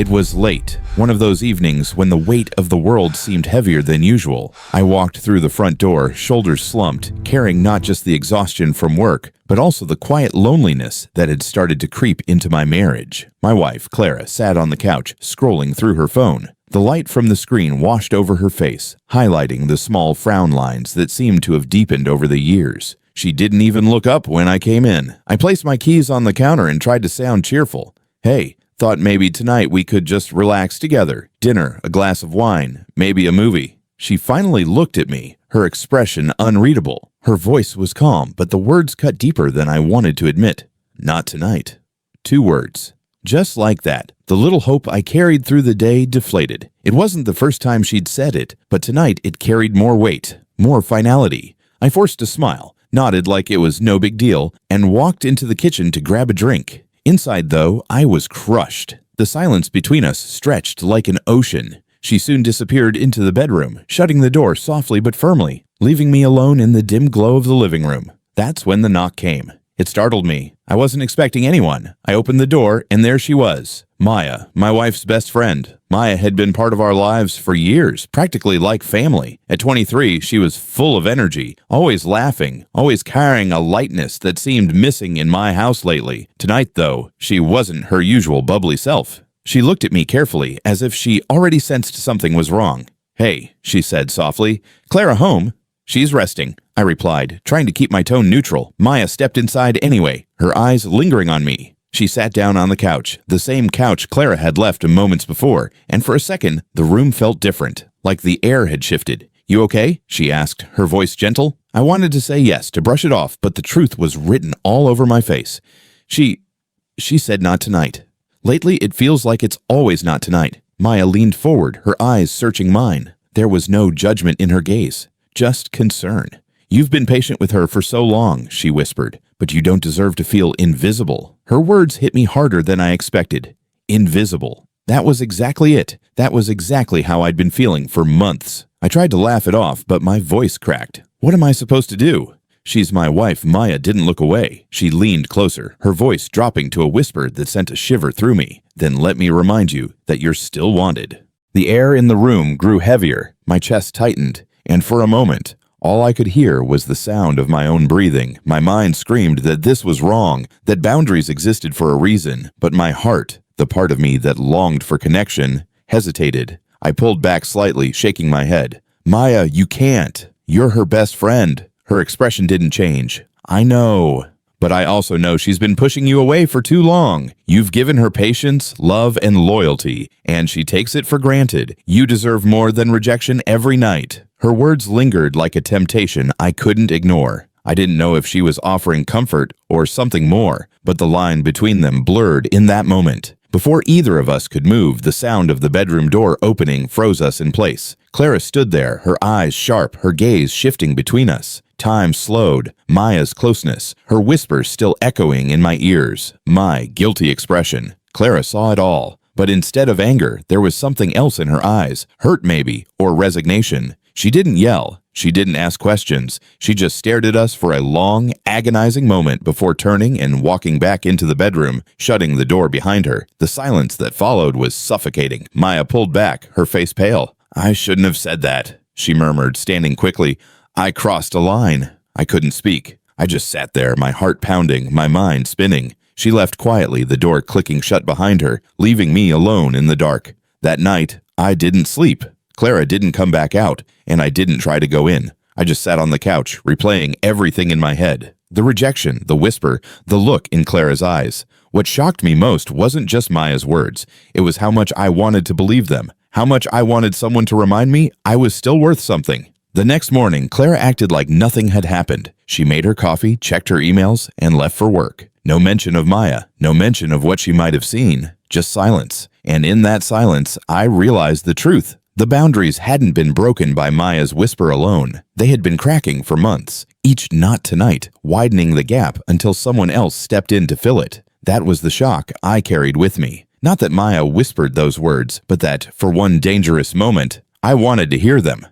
It was late, one of those evenings when the weight of the world seemed heavier than usual. I walked through the front door, shoulders slumped, carrying not just the exhaustion from work, but also the quiet loneliness that had started to creep into my marriage. My wife, Clara, sat on the couch, scrolling through her phone. The light from the screen washed over her face, highlighting the small frown lines that seemed to have deepened over the years. She didn't even look up when I came in. I placed my keys on the counter and tried to sound cheerful. "Hey, thought maybe tonight we could just relax together. Dinner, a glass of wine, maybe a movie." She finally looked at me, her expression unreadable. Her voice was calm, but the words cut deeper than I wanted to admit. "Not tonight." 2 words. Just like that, the little hope I carried through the day deflated. It wasn't the first time she'd said it, but tonight it carried more weight, more finality. I forced a smile, nodded like it was no big deal, and walked into the kitchen to grab a drink. Inside, though, I was crushed. The silence between us stretched like an ocean. She soon disappeared into the bedroom, shutting the door softly but firmly, leaving me alone in the dim glow of the living room. That's when the knock came. It startled me. I wasn't expecting anyone. I opened the door, and there she was. Maya, my wife's best friend. Maya had been part of our lives for years, practically like family. At 23, she was full of energy, always laughing, always carrying a lightness that seemed missing in my house lately. Tonight, though, she wasn't her usual bubbly self. She looked at me carefully, as if she already sensed something was wrong. "Hey," she said softly. "Clara home?" "She's resting," I replied, trying to keep my tone neutral. Maya stepped inside anyway, her eyes lingering on me. She sat down on the couch, the same couch Clara had left moments before, and for a second, the room felt different, like the air had shifted. "You okay?" she asked, her voice gentle. I wanted to say yes, to brush it off, but the truth was written all over my face. She said not tonight. Lately, it feels like it's always not tonight. Maya leaned forward, her eyes searching mine. There was no judgment in her gaze, just concern. "You've been patient with her for so long," she whispered, "but you don't deserve to feel invisible." Her words hit me harder than I expected. Invisible. That was exactly it. That was exactly how I'd been feeling for months. I tried to laugh it off, but my voice cracked. What am I supposed to do? "She's my wife." Maya didn't look away. She leaned closer, her voice dropping to a whisper that sent a shiver through me. "Then let me remind you that you're still wanted." The air in the room grew heavier. My chest tightened, and for a moment, all I could hear was the sound of my own breathing. My mind screamed that this was wrong, that boundaries existed for a reason, but my heart, the part of me that longed for connection, hesitated. I pulled back slightly, shaking my head. "Maya, you can't. You're her best friend." Her expression didn't change. "I know. But I also know she's been pushing you away for too long. You've given her patience, love, and loyalty, and she takes it for granted. You deserve more than rejection every night." Her words lingered like a temptation I couldn't ignore. I didn't know if she was offering comfort or something more, but the line between them blurred in that moment. Before either of us could move, the sound of the bedroom door opening froze us in place. Clara stood there, her eyes sharp, her gaze shifting between us. Time slowed, Maya's closeness, her whispers still echoing in my ears. My guilty expression. Clara saw it all, but instead of anger, there was something else in her eyes, hurt maybe, or resignation. She didn't yell. She didn't ask questions. She just stared at us for a long, agonizing moment before turning and walking back into the bedroom, shutting the door behind her. The silence that followed was suffocating. Maya pulled back, her face pale. "I shouldn't have said that," she murmured, standing quickly. "I crossed a line." I couldn't speak. I just sat there, my heart pounding, my mind spinning. She left quietly, the door clicking shut behind her, leaving me alone in the dark. That night, I didn't sleep. Clara didn't come back out, and I didn't try to go in. I just sat on the couch, replaying everything in my head. The rejection, the whisper, the look in Clara's eyes. What shocked me most wasn't just Maya's words. It was how much I wanted to believe them, how much I wanted someone to remind me I was still worth something. The next morning, Clara acted like nothing had happened. She made her coffee, checked her emails, and left for work. No mention of Maya, no mention of what she might have seen, just silence. And in that silence, I realized the truth. The boundaries hadn't been broken by Maya's whisper alone. They had been cracking for months, each "not tonight," widening the gap until someone else stepped in to fill it. That was the shock I carried with me. Not that Maya whispered those words, but that, for one dangerous moment, I wanted to hear them.